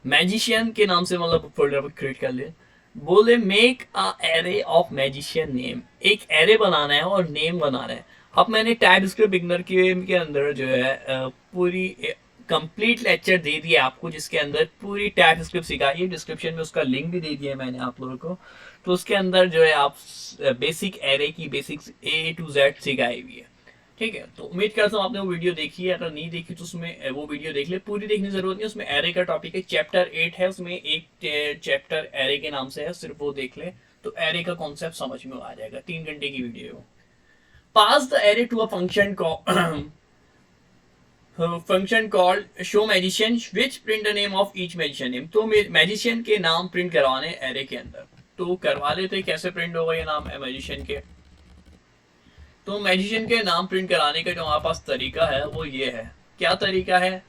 Magician के नाम से मतलब फोल्डर क्रिएट कर लिया। बोले make a array of magician name, एक एरे बनाना है और नेम बनाना है। अब मैंने टाइप स्क्रिप्ट बिगनर के अंदर जो है पूरी कंप्लीट लेक्चर दे दिया आपको, जिसके अंदर पूरी टाइप स्क्रिप्ट सिखाई है। डिस्क्रिप्शन में उसका लिंक भी दे दिया है मैंने आप लोगों को। तो उसके अंदर जो है आप बेसिक एरे की बेसिक्स ए टू जेड सिखाई हुई है। ठीक है, तो उम्मीद करता हूँ आपने वो वीडियो देखी है। अगर नहीं देखी तो उसमें वो वीडियो देख ले, पूरी देखने की जरूरत नहीं। उसमें एरे का टॉपिक है, चैप्टर 8 है, उसमें एक चैप्टर एरे के नाम से है, सिर्फ वो देख ले तो एरे का कॉन्सेप्ट समझ में आ जाएगा। 3 घंटे की video. Pass the array to a function function called show magician which print the name of each magician name. तो मैजिशियन के नाम प्रिंट करवाने एरे के अंदर, तो करवा लेते। कैसे प्रिंट होगा ये नाम है मैजिशियन के? तो मैजिशियन के नाम प्रिंट कराने का जो हमारे पास तरीका है वो ये है। क्या तरीका है?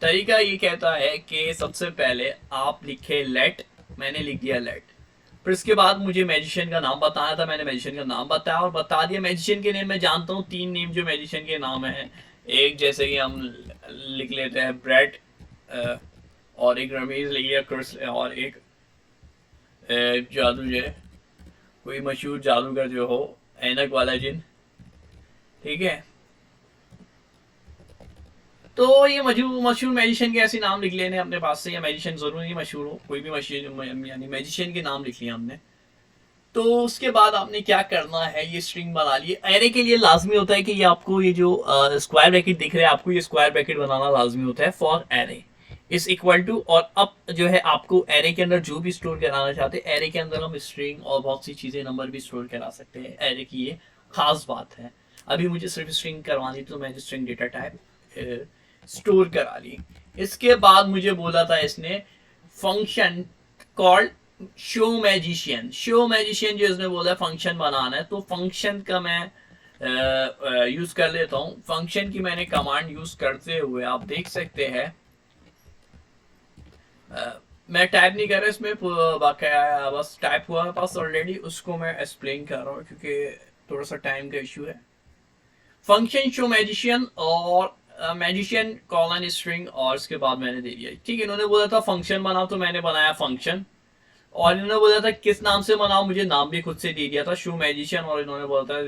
तरीका ये कहता है कि सबसे पहले आप लिखे लेट, मैंने लिख दिया लेट। फिर इसके बाद मुझे मैजिशियन का नाम बताना था, मैंने मैजिशियन का नाम बताया और बता दिया। मैजिशियन के नेम मैं जानता हूँ 3 नेम जो मैजिशियन के नाम है। एक जैसे कि हम लिख लेते हैं ब्रेड, और एक रमीज लिख लिया कर्स, और एक जादू जो है, कोई मशहूर जादूगर जो हो, ऐनक वाला जिन। ठीक है, तो ये मशहूर मैजिशियन के ऐसे नाम लिख लेने अपने पास से, या मैजिशियन जरूर नहीं मशहूर हो, कोई भी मशहूर यानी मैजिशियन के नाम लिख लिया हमने। तो उसके बाद आपने क्या करना है, ये स्ट्रिंग बना लिए। एरे के लिए लाजमी होता है कि ये आपको ये जो स्क्वायर ब्रैकेट दिख रहा है, आपको ये स्क्वायर ब्रैकेट बनाना लाजमी होता है for array is equal to. और अब जो है आपको एरे के अंदर जो भी स्टोर कराना चाहते हैं, एरे के अंदर हम स्ट्रिंग और बहुत सी चीजें नंबर भी स्टोर करा सकते हैं। एरे की ये खास बात है। अभी मुझे सिर्फ स्ट्रिंग करवानी, तो मैंने स्ट्रिंग डेटा टाइप स्टोर करा ली। इसके बाद मुझे बोला था इसने function called show magician. Show magician जो इसने बोला फंक्शन बनाना है, तो फंक्शन का मैं यूज कर लेता हूं। फंक्शन की मैंने कमांड यूज करते हुए आप देख सकते हैं, मैं टाइप नहीं कर रहा इसमें, बाकाया बस टाइप हुआ मेरे पास ऑलरेडी, उसको मैं एक्सप्लेन कर रहा हूँ क्योंकि थोड़ा सा टाइम का इशू है। फंक्शन शो मैजिशियन और मैजिशियन कॉलन स्ट्रिंग, और इसके बाद मैंने दे दिया। ठीक है, इन्होंने बोला था फंक्शन बनाओ तो मैंने बनाया फंक्शन, और इन्होंने बोला था किस नाम से बनाओ, मुझे नाम भी खुद से दे दिया था शो मैजिशियन। और इन्होंने बोला था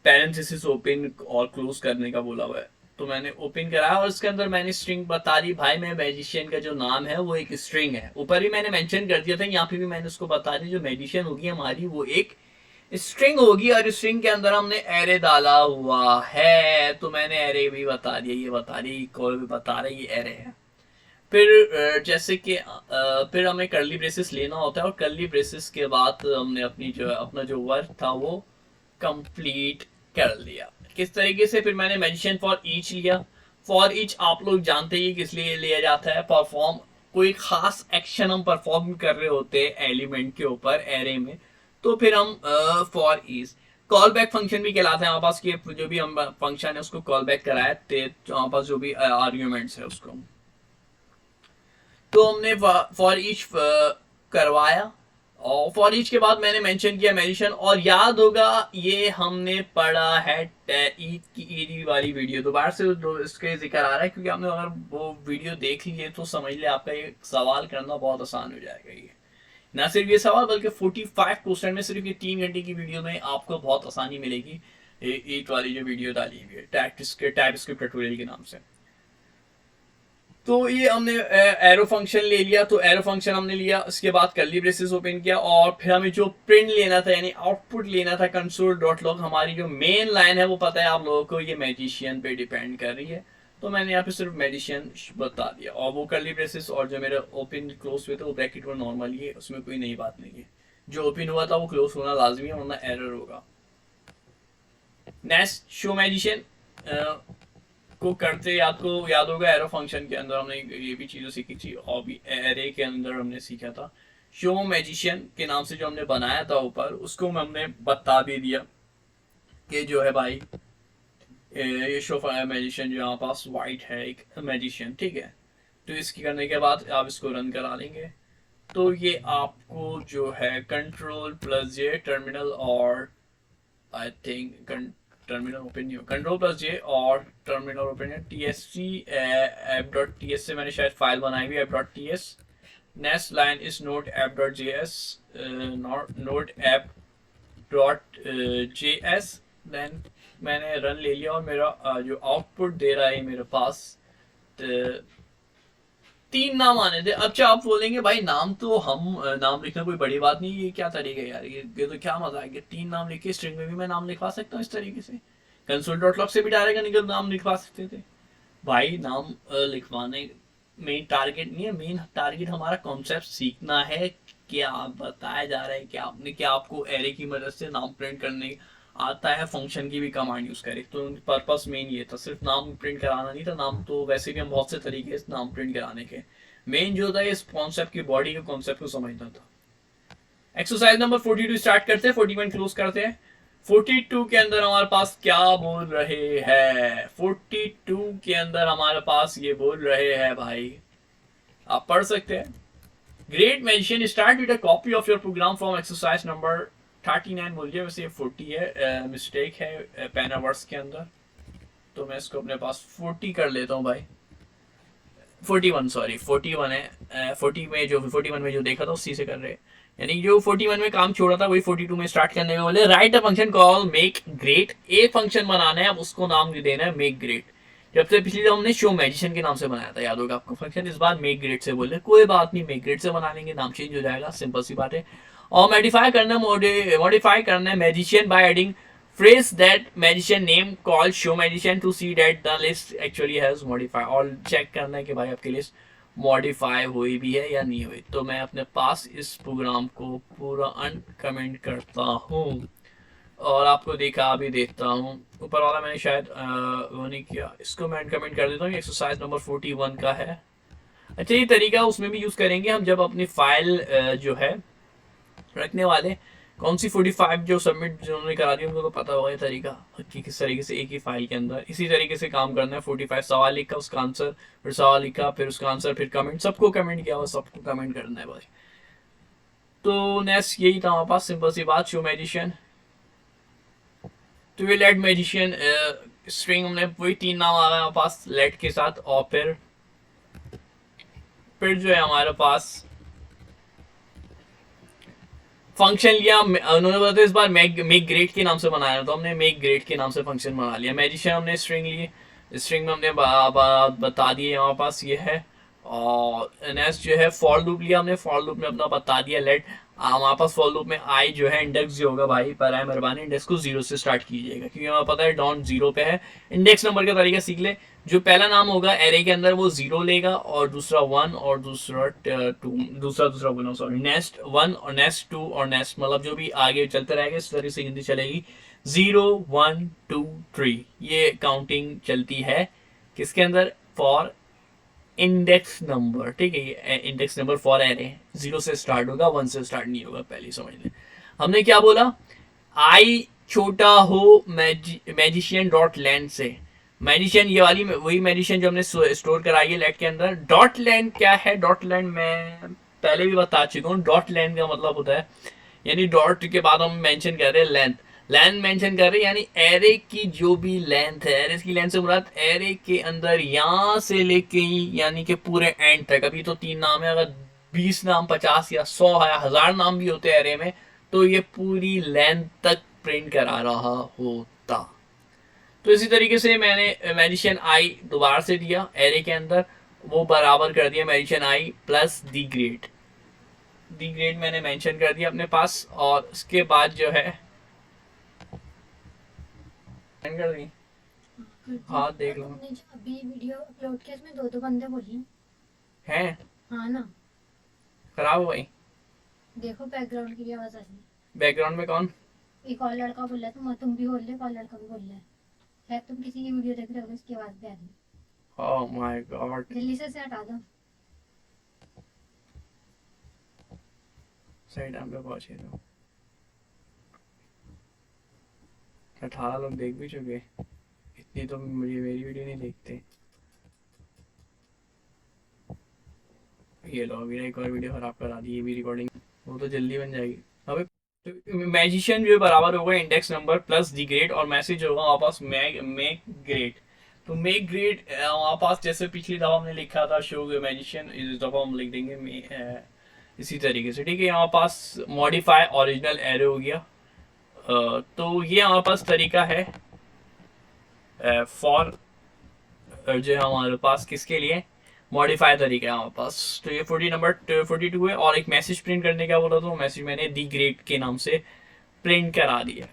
पैरेंथेसिस ओपन और क्लोज करने का बोला हुआ है, तो मैंने ओपन कराया और इसके अंदर मैंने स्ट्रिंग बता दी। भाई मैं मैजिशियन का जो नाम है वो एक स्ट्रिंग है, ऊपर ही मैंने मेंशन कर दिया था, यहाँ पे भी मैंने उसको बता दिया जो मैजिशियन होगी हमारी वो एक स्ट्रिंग होगी, और स्ट्रिंग के अंदर हमने एरे डाला हुआ है। तो मैंने एरे भी बता दिया, ये बता दिया, कोई भी बता रहा है ये एरे है। फिर जैसे कि फिर हमें कर्ली ब्रेसेस लेना होता है, और कर्ली ब्रेसेस के बाद हमने अपनी जो अपना जो वर्क था वो कंप्लीट कर लिया। किस तरीके से? फिर मैंने मेंशन फॉर ईच लिया। फॉर ईच आप लोग जानते ही किस लिए लिया जाता है, परफॉर्म कोई खास एक्शन हम परफॉर्म कर रहे होते हैं एलिमेंट के ऊपर एरे में, तो फिर हम for each. Call back function भी कहलाता है हमारे पास, कि जो भी हम फंक्शन है उसको कॉल बैक कराए थे, हमारे पास जो भी आर्ग्यूमेंट्स है उसको, तो हमने फॉर ईच करवाया। और फॉर ईच के बाद मैंने मेंशन किया मेडिशन। और याद होगा ये हमने पढ़ा है ईद की ईद वाली वीडियो, दोबारा से इसके जिक्र आ रहा है क्योंकि आपने अगर वो वीडियो देख ली है तो समझ ले आपका ये सवाल करना बहुत आसान हो जाएगा। ये ना सिर्फ ये सवाल बल्कि 45% में सिर्फ ये 3 घंटे की वीडियो में आपको बहुत आसानी मिलेगी। ईद वाली जो वीडियो डाली हुई है टाइप स्क्रिप्ट ट्यूटोरियल के नाम से। तो ये हमने एरो फंक्शन ले लिया, तो एरो फंक्शन हमने लिया, उसके बाद कर्ली ब्रेसेस ओपन किया, और फिर हमें जो प्रिंट लेना था यानी आउटपुट लेना था कंसोल डॉट लॉग, हमारी जो मेन लाइन है वो पता है आप लोगों को, ये मैजिशियन पे डिपेंड कर रही है। तो मैंने यहाँ पे सिर्फ मैजिशियन बता दिया, और वो कर्ली ब्रेसेस और जो मेरे ओपन क्लोज हुए थे वो ब्रैकेट में नॉर्मल ही है, उसमें कोई नई बात नहीं है। जो ओपन हुआ था वो क्लोज होना लाजमी है, वरना एरर होगा। नेक्स्ट शो मैजिशियन को करते, आपको याद होगा एरो फंक्शन के अंदर हमने ये भी चीजें सीखी थी, और भी एरे के अंदर हमने सीखा था। शो मैजिशियन के नाम से जो हमने बनाया था ऊपर, उसको हमने बता भी दिया कि जो है भाई ये शो मैजिशियन जो यहाँ पास वाइट है एक मैजिशियन, ठीक है। तो इसकी करने के बाद आप इसको रन करा लेंगे, तो ये आपको जो है कंट्रोल प्लस जे टर्मिनल, और आई थिंक टर्मिनल ओपन नहीं हो, कंट्रोल प्लस जे और टर्मिनल ओपन है। TSC app dot T S से मैंने शायद फाइल बनाई हुई, app dot T S. Next line is node app dot J S, node app dot J S. Then मैंने रन ले लिया और मेरा जो आउटपुट दे रहा है मेरे पास 3 नाम आने थे। अच्छा आप बोलेंगे भाई नाम तो हम नाम लिखना कोई बड़ी बात नहीं, ये क्या तरीका है यार, ये तो क्या मजा है, 3 नाम लिख के स्ट्रिंग में भी मैं नाम लिखवा सकता हूँ इस तरीके से। कंसोल डॉट लॉग से भी डायरेक्ट निकल नाम लिखवा सकते थे भाई। नाम लिखवाने मेन टारगेट नहीं है, मेन टारगेट हमारा कॉन्सेप्ट सीखना है, क्या बताया जा रहा है, क्या आपने, क्या आपको एरे की मदद से नाम प्रिंट करने आता है, फंक्शन की भी कमांड यूज करे। तो पर्पस मेन ये था, सिर्फ नाम प्रिंट कराना नहीं था, नाम तो वैसे भी हम बहुत से तरीके से नाम प्रिंट कराने के, मेन जो था इस कॉन्सेप्ट की बॉडी के कॉन्सेप्ट को समझना था। एक्सरसाइज नंबर 42 स्टार्ट करते हैं, 41 क्लोज करते हैं। 42 के अंदर हमारे पास क्या बोल रहे हैं, 42 के अंदर हमारे पास ये बोल रहे हैं भाई, आप पढ़ सकते हैं। Great magician start with a copy of your program from exercise number 39 बोलिए, वैसे ये 40 है, मिस्टेक है पेना वर्ड्स के अंदर, तो मैं इसको अपने पास 40 कर लेता हूँ भाई। 41 सॉरी 41 है, 41 में जो देखा था उसी से कर रहे हैं, यानी जो 41 में काम छोड़ा था वही 42 में स्टार्ट करने में बोले। Right a function call make great, एक फंक्शन बनाना है, अब उसको नाम देना है मेक ग्रेट। जब से पिछली हमने शो मैजिशियन के नाम से बनाया था, याद होगा आपको फंक्शन, इस बार मेक ग्रेट से बोले, कोई बात नहीं मेक ग्रेट से बना लेंगे, नाम चेंज हो जाएगा, सिंपल सी बात है। और मॉडिफाई करना है magician by adding phrase that magician name call show magician to see that the list actually has modify, और चेक करना है कि भाई आपकी लिस्ट मॉडिफाई हुई भी है या नहीं हुई। तो मैं अपने पास इस प्रोग्राम को पूरा अनकमेंट करता हूँ और आपको दिखा भी देता हूँ। ऊपर वाला मैंने शायद वो नहीं किया, इसको मैं अनकमेंट कर देता हूँ, एक्सरसाइज नंबर 41 का है। अच्छा ये तरीका उसमें भी यूज करेंगे हम जब अपनी फाइल जो है रखने वाले, कौन सी 45 जो सबमिट जिन्होंने करा दी उनको तो पता होगा ये तरीका कि किस तरीके से एक ही फाइल के अंदर इसी तरीके से काम करना है। 45 सवाल लिखा, उसका आंसर, फिर सवाल लिखा, फिर उसका आंसर, फिर कमेंट, सबको कमेंट किया हुआ, सबको कमेंट करना है भाई। तो नेक्स्ट यही था हमारे पास, सिंपल सी बात, शो मैजिशियन तो ये लेट मैजिशियन स्ट्रिंग हमने वही 3 नाम आ गए हमारे पास लेट के साथ, और फिर जो है हमारे पास फंक्शन लिया, उन्होंने बताया इस बार मेक ग्रेट के नाम से बनाया, तो हमने मेक ग्रेट के नाम से फंक्शन बना लिया। मैजिशियन हमने स्ट्रिंग ली, स्ट्रिंग में हमने बता दिए हमारे पास ये है। और नेक्स्ट जो है फॉर लूप लिया हमने, फॉर लूप में अपना बता दिया लेट, हमारे पास फॉर लूप में आई जो है इंडेक्स जो होगा भाई, पर है मेहरबानी इंडेक्स को 0 से स्टार्ट कीजिएगा, क्योंकि हमें पता है डॉन 0 पे है। इंडेक्स नंबर का तरीका सीख ले, जो पहला नाम होगा एरे के अंदर वो 0 लेगा, और दूसरा 1 और दूसरा 2, दूसरा बोला सॉरी, नेक्स्ट 1 और नेक्स्ट 2 और नेक्स्ट, मतलब जो भी आगे चलते रहेगा इस तरह से गिनती चलेगी, 0 1 2 3, ये काउंटिंग चलती है किसके अंदर, फॉर इंडेक्स नंबर, ठीक है, ये इंडेक्स नंबर फॉर एरे 0 से स्टार्ट होगा, 1 से स्टार्ट नहीं होगा, पहले समझ लें। हमने क्या बोला, आई छोटा हो मैजिशियन डॉट लैंड से, मैजिशियन ये वाली वही मैजिशियन जो हमने स्टोर कराई है लेट के अंदर। डॉट लैंड क्या है, डॉट लैंड मैं पहले भी बता चुका हूँ, डॉट लैंड का मतलब होता है, यानी डॉट के बाद हम मेंशन कर रहे हैं लेंथ, लेंथ मेंशन कर रहे हैं, यानी एरे की जो भी लेंथ है, एरे की लेंथ से मुराद एरे के अंदर यहाँ से लेके यानी कि पूरे एंड तक, अभी तो 3 नाम है, अगर 20 नाम 50 या 100 या 1000 नाम भी होते हैं एरे में, तो ये पूरी लेंथ तक प्रिंट करा रहा होता। तो इसी तरीके से मैंने मैजिशियन आई दोबारा से दिया एरे के अंदर, वो बराबर कर दिया मैजिशियन आई प्लस दी ग्रेड, दी ग्रेड मैंने मेंशन कर दिया अपने पास, और उसके बाद जो है कर दी, हाँ देख लो। तुमने जो अभी वीडियो अपलोड किया इसमें 2 बंदे बोली हैं, हाँ ना, खराब हो गई, देखो बैकग्राउंड की भी आवाज आ रही है। बैकग्राउंड में कौन, एक और लड़का बोल रहा है, तुम भी बोल रहे हो, एक और लड़का भी बोल रहा है, शायद तुम किसी की वीडियो देख रहे हो, इसकी आवाज भी आ रही है। ओह माय गॉड, जल्दी से हटा दो। सही टाइम पे पहुंचे तो 18 लोग देख भी चुके, इतनी तो मुझे मेरी वीडियो नहीं देखते। ये लो अभी एक और वीडियो खराब करा दी, ये भी रिकॉर्डिंग, वो तो जल्दी बन जाएगी। अबे मैजिशियन जो बराबर होगा इंडेक्स नंबर प्लस दी ग्रेड, और मैसेज होगा हमारे पास मेक ग्रेट। तो मेक ग्रेट हमारे पास जैसे पिछली दफा हमने लिखा था शो मैजिशियन, इस दफा हम लिख देंगे इसी तरीके से। ठीक है, हमारे पास मॉडिफाई ओरिजिनल एरे हो गया। तो ये हमारे पास तरीका है फॉर जो हमारे पास किसके लिए मॉडिफाई तरीका है हमारे पास। तो ये 42 है, और एक मैसेज प्रिंट करने का बोला, तो मैसेज मैंने दी ग्रेड के नाम से प्रिंट करा दिया।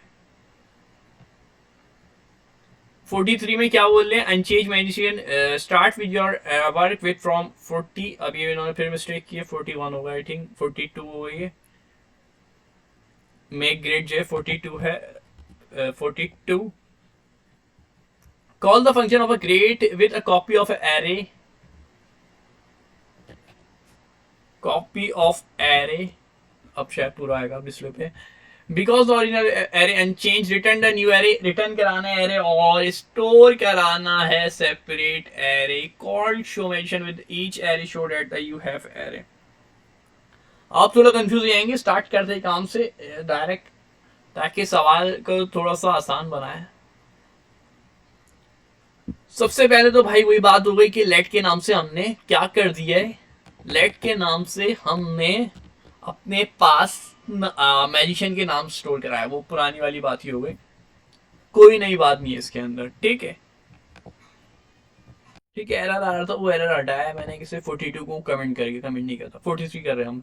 43 में क्या बोल रहे हैं, unchanged magician start with your work with from 40। अब ये इन्होंने फिर मिस्टेक की है, 41 होगा आई थिंक, 42 हो गई है। मेक ग्रेड जो है 42 है, 42। Call the function of a great with a copy of array, copy of array, अब शायद पूरा आएगा डिस्प्ले पे। Because original array unchanged, return the new array, return कराना है एरे और स्टोर कराना है separate array called show magician with each array show that you have array. आप थोड़ा कंफ्यूज हो जाएंगे, स्टार्ट करते काम से डायरेक्ट, ताकि सवाल को थोड़ा सा आसान बनाए। सबसे पहले तो भाई वही बात हो गई कि लेट के नाम से हमने क्या कर दिया है, लेट के नाम से हमने अपने पास मैजिशियन के नाम स्टोर कराया, वो पुरानी वाली बात ही हो गई, कोई नई बात नहीं है इसके अंदर। ठीक है, ठीक है, एरर आ रहा था, वो एरर हटाया मैंने, किसे 42 को कमेंट करके, कमेंट नहीं करता, 43 कर रहे हैं हम।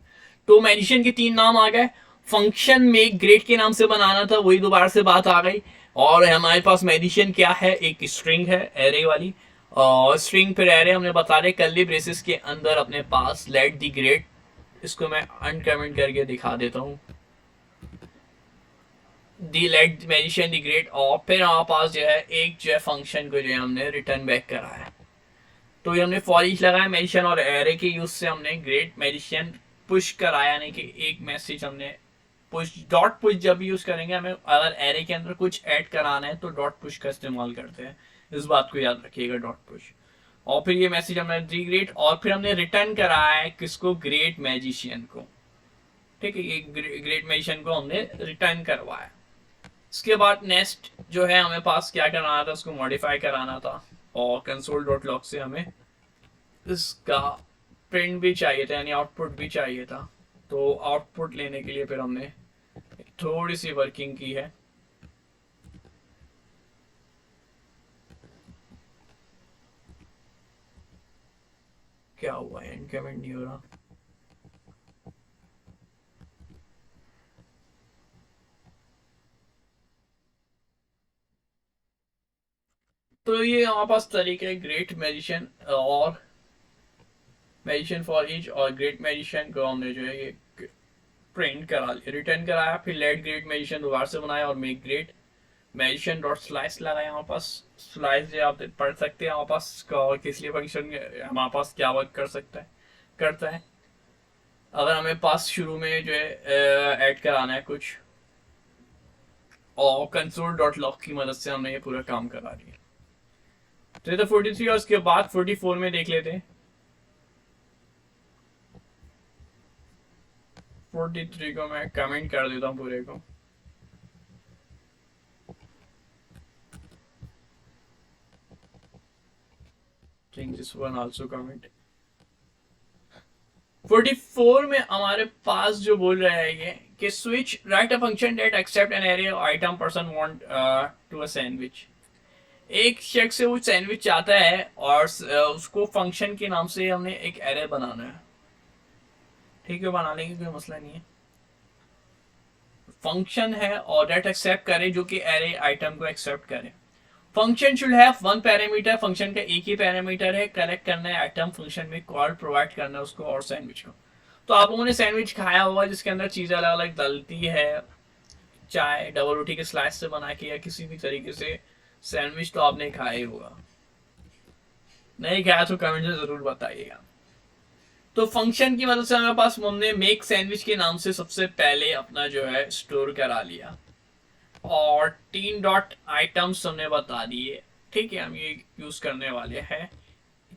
तो मैजिशियन के 3 नाम आ गए, फंक्शन में ग्रेड के नाम से बनाना था, वही दोबारा से बात आ गई। और हमारे पास मैजिशियन क्या है, एक स्ट्रिंग है एरे वाली, और स्ट्रिंग फिर एरे हमने बता रहे कर्ली ब्रेसेस के अंदर अपने पास लेट दी ग्रेड, इसको मैं अनकमेंट करके दिखा देता हूँ, दी लेट मैजिशियन दी ग्रेड। और फिर हमारे पास जो है एक जो है फंक्शन को जो है हमने रिटर्न बैक करा है। तो ये हमने फॉर ईच लगाया मैजिशियन, और एरे के यूज से हमने ग्रेट मैजिशियन पुश कराया, यानी कि एक मैसेज हमने पुश, डॉट पुश जब यूज करेंगे हमें अगर एरे के अंदर कुछ ऐड कराना है तो डॉट पुश का इस्तेमाल करते हैं, इस बात को याद रखिएगा, डॉट पुश। और फिर ये मैसेज हमने दी ग्रेट, और फिर हमने रिटर्न कराया है किसको, ग्रेट मैजिशियन को। ठीक है, ये ग्रेट मैजिशियन को हमने रिटर्न करवाया। इसके बाद नेक्स्ट जो है हमें पास क्या कराना था, उसको मॉडिफाई कराना था, और कंसोल डॉट लॉग से हमें इसका प्रिंट भी चाहिए था, यानी आउटपुट भी चाहिए था। तो आउटपुट लेने के लिए फिर हमने थोड़ी सी वर्किंग की है। क्या हुआ है, इनकमेंट नहीं हो रहा। तो ये हमारे पास तरीके है ग्रेट मैजिशियन और मैजिशियन फॉर ईच, और ग्रेट मैजिशियन को हमने जो है ये प्रिंट करा लिया, रिटर्न कराया, फिर लेट ग्रेट मैजिशियन दोबारा से बनाया, और make great magician dot slice लगाया। हमारे पास स्लाइस जो आप पढ़ सकते हैं, हमारे पास किस लिए फंक्शन हमारे पास क्या वर्क कर सकता है, करता है। अगर हमें पास शुरू में जो है ऐड कराना है कुछ, और कंसोल डॉट लॉग की मदद से हमने ये पूरा काम करा दिया। तो ये तो 43, और उसके बाद 44 में देख लेते हैं। 43 को मैं कमेंट कर देता हूँ पूरे को। Change this one also comment। 44 में हमारे पास जो बोल रहा है ये कि switch write a function that accept an array item person want to a sandwich. एक शख्स से वो सैंडविच चाहता है, और उसको फंक्शन के नाम से हमने एक एरे बनाना है। ठीक है, बना लेंगे, कोई मसला नहीं है। फंक्शन है और डेट एक्सेप्ट करे, जो कि एरे आइटम को एक्सेप्ट करे। Function should have one parameter, function का एक ही पैरामीटर है, कलेक्ट करना है आइटम फंक्शन में, कॉल प्रोवाइड करना है उसको, और सैंडविच को। तो आप लोगों ने सैंडविच खाया होगा जिसके अंदर चीजें अलग अलग डलती है, चाय डबल रोटी के स्लाइस से बना के या किसी भी तरीके से सैंडविच तो आपने खाया ही होगा, नहीं खाया तो कमेंट में जरूर बताइएगा। तो फंक्शन की मदद से हमारे पास हमने मेक सैंडविच के नाम से सबसे पहले अपना जो है स्टोर करा लिया, और 3 डॉट आइटम्स हमने बता दिए। ठीक है, हम ये यूज करने वाले हैं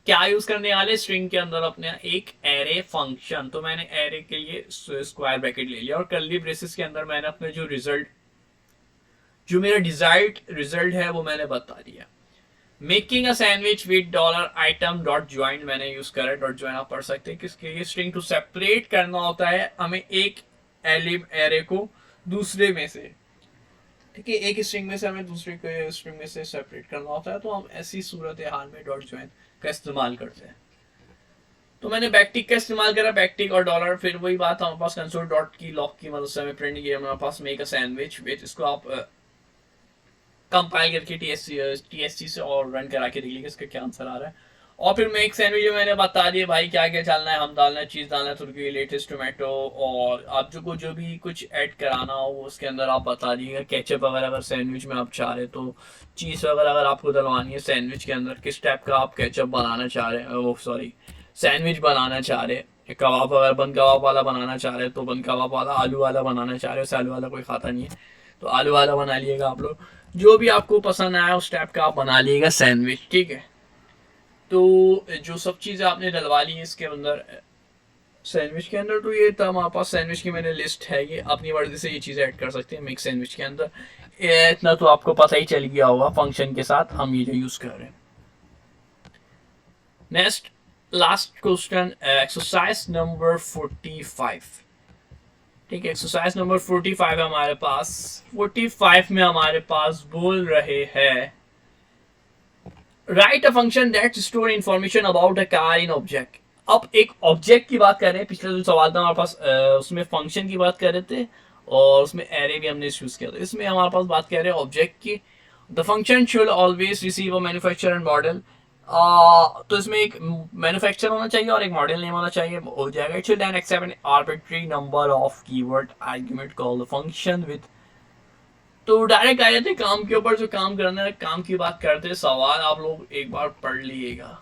क्या यूज करने वाले स्ट्रिंग के अंदर अपने एक एरे फंक्शन। तो मैंने एरे के लिए स्क्वायर ब्रैकेट ले लिया और कर्ली ब्रेसेस के अंदर मैंने अपने जो मेरा डिजायर्ड रिजल्ट है वो मैंने बता दिया। Making a sandwich with dollar item dot join मैंने यूज करा। डॉट ज्वाइन आप पढ़ सकते हैं किसके लिए, स्ट्रिंग टू सेपरेट करना होता है हमें एक एरे को दूसरे में से, ठीक है, एक स्ट्रिंग में से हमें दूसरे को स्ट्रिंग में से सेपरेट करना होता है। तो हम ऐसी सूरत हाल में डॉट ज्वाइन का इस्तेमाल करते हैं। तो मैंने बैकटिक का इस्तेमाल करा, बैकटिक और डॉलर, फिर वही बात हमारे पास कंसोल डॉट की लॉक की मदद से हमें प्रिंट किया हमारे पास मेक अ सैंडविच विच। इसको आप कंपाइल करके टीएससी से और रन करा के देखिएगा इसका क्या आंसर आ रहा है। और फिर मेक सैंडविच में मैंने बता दिया भाई क्या क्या डालना है, हम डालना है चीज़ डालना है, तुर्की लेटेस्ट टोमेटो, और आप जो भी कुछ ऐड कराना हो वो उसके अंदर आप बता दीजिएगा। केचप वगैरह अगर सैंडविच में आप चाह रहे तो चीज़ वगैरह अगर आपको डलवानी है सैंडविच के अंदर, किस टाइप का आप केचप बनाना चाह रहे हैं, वो सॉरी सैंडविच बनाना चाह रहे हैं, कबाब अगर बन कबाब वाला बनाना चाह रहे हैं तो बन कबाब वाला, आलू वाला बनाना चाह रहे हो, आलू वाला कोई खाता नहीं है तो आलू वाला बना लिएगा आप लोग, जो भी आपको पसंद आया उस टाइप का आप बना लिएगा सैंडविच, ठीक है। तो जो सब चीज़ें आपने डलवा ली है इसके अंदर सैंडविच के अंदर, तो ये था हमारे पास सैंडविच की मैंने लिस्ट है, ये अपनी मर्जी से ये चीज़ें ऐड कर सकते हैं मिक्स सैंडविच के अंदर। इतना तो आपको पता ही चल गया होगा फंक्शन के साथ हम ये जो यूज़ कर रहे हैं। Next last question exercise number 45, ठीक है। एक्सरसाइज नंबर 45 है हमारे पास। 45 में हमारे पास बोल रहे हैं right a function that store information about a car in object. अब एक ऑब्जेक्ट की बात कर रहे हैं, पिछले जो सवाल था हमारे पास उसमें फंक्शन की बात कर रहे थे और उसमें एरे भी हमने यूज किया था। इसमें हमारे पास बात कर रहे हैं ऑब्जेक्ट की। The function should always receive a manufacturer and model. तो इसमें एक मैन्युफैक्चर होना चाहिए और एक मॉडल नेम होना चाहिए, हो जाएगा। It should then accept an arbitrary number of keyword argument called the function with. तो डायरेक्ट आ जाते काम के ऊपर, जो काम करना है काम की बात करते हैं। सवाल आप लोग एक बार पढ़ लीजिएगा।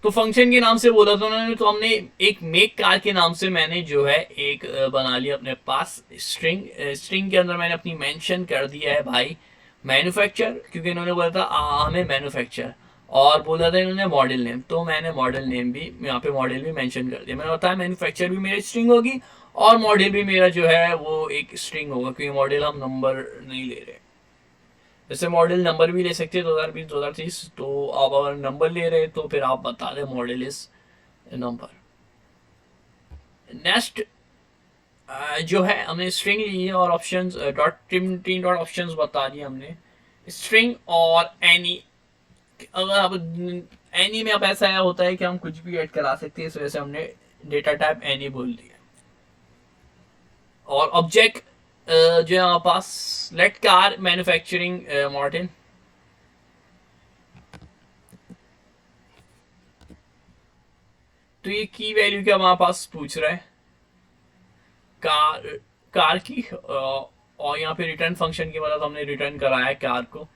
तो फंक्शन के नाम से बोला था उन्होंने, तो हमने एक मेक कार के नाम से मैंने जो है एक बना लिया अपने पास स्ट्रिंग। स्ट्रिंग के अंदर मैंने अपनी मेंशन कर दिया है भाई मैन्युफैक्चर, क्योंकि इन्होंने बोला था हमें मैन्युफैक्चर, और बोला था इन्होंने मॉडल नेम, तो मैंने मॉडल नेम भी यहाँ पे मॉडल भी मेंशन कर दिया। मैंने बताया मैन्युफैक्चर भी मेरी स्ट्रिंग होगी और मॉडल भी मेरा जो है वो एक स्ट्रिंग होगा, क्योंकि मॉडल हम नंबर नहीं ले रहे। जैसे मॉडल नंबर भी ले सकते हैं 2020 2030, तो आप अगर नंबर ले रहे तो फिर आप बता दें मॉडल इज नंबर। नेक्स्ट जो है हमने स्ट्रिंग ली है और ऑप्शंस डॉट तीन डॉट ऑप्शंस बता दिए हमने, स्ट्रिंग और एनी। अगर आप एनी में अब ऐसा होता है कि हम कुछ भी ऐड करा सकते हैं, इस वजह से हमने डेटा टाइप एनी बोल दिया। और ऑब्जेक्ट जो है हमारे पास लेट कार मैन्युफैक्चरिंग मॉडल। तो ये की वैल्यू क्या हमारे पास पूछ रहा है, कार की, और यहाँ पे रिटर्न फंक्शन की मदद हमने रिटर्न कराया है कार को,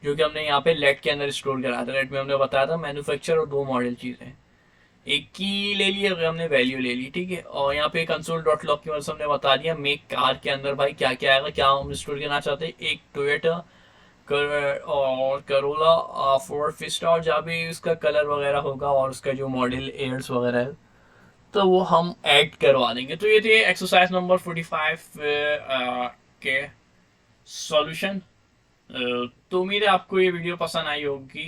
जो कि हमने यहाँ पे लेट के अंदर स्टोर कराया था। लेट में हमने बताया था मैन्युफैक्चर और दो मॉडल चीजें, एक की ले ली अगर हमने वैल्यू ले ली, ठीक है। और यहाँ पे कंसोल डॉट लॉग की मदद से हमने बता दिया मेक कार के अंदर भाई क्या क्या आएगा, क्या हम स्टोर करना चाहते हैं। एक टोयोटा और करोला फोर्ड फिस्टा, और जहाँ भी उसका कलर वगैरह होगा और उसका जो मॉडल एयर्स वगैरह है तो वो हम ऐड करवा देंगे। तो ये थे एक्सरसाइज नंबर 45 के सॉल्यूशन। तो उम्मीद है आपको ये वीडियो पसंद आई होगी।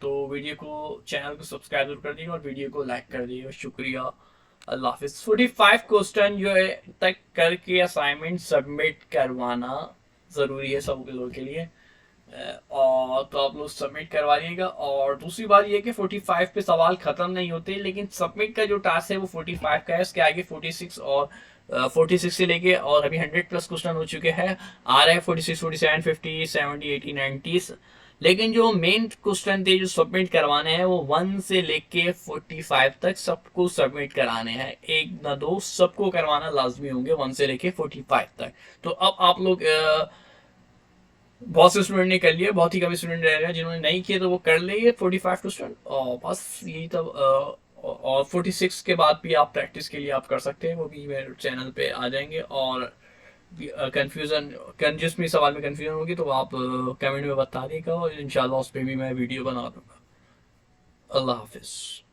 तो वीडियो को चैनल को सब्सक्राइब जरूर कर दीजिए और वीडियो को लाइक कर दीजिए। शुक्रिया, अल्लाह हाफिज। 45 क्वेश्चन जो है तक करके असाइनमेंट सबमिट करवाना ज़रूरी है सब लोगों के लिए, और तो आप लोग सबमिट करवा लीजिएगा। और दूसरी बात ये कि 45 पे सवाल ख़त्म नहीं होते, लेकिन सबमिट का जो टास्क है वो 45 का है, इसके आगे 46 और 46 से लेके और अभी 100 प्लस क्वेश्चन हो चुके हैं, आ रहे हैं 46 47 50 70 80 90। लेकिन जो मेन क्वेश्चन थे जो सबमिट करवाने हैं वो 1 से लेके 45 तक सबको सबमिट कराने हैं, एक ना दो, सबको करवाना लाजमी होंगे 1 से लेके 45 तक। तो अब आप लोग बहुत से स्टूडेंट ने कर लिए, बहुत ही कम स्टूडेंट रह गए जिन्होंने नहीं किए, तो वो कर लेंगे 45 क्वेश्चन, और बस यही तब। और 46 के बाद भी आप प्रैक्टिस के लिए आप कर सकते हैं, वो भी मेरे चैनल पे आ जाएंगे। और कंफ्यूजन जिस भी सवाल में कंफ्यूजन होगी तो आप कमेंट में बता देगा और इंशाल्लाह उस पर भी मैं वीडियो बना दूंगा। अल्लाह हाफिज।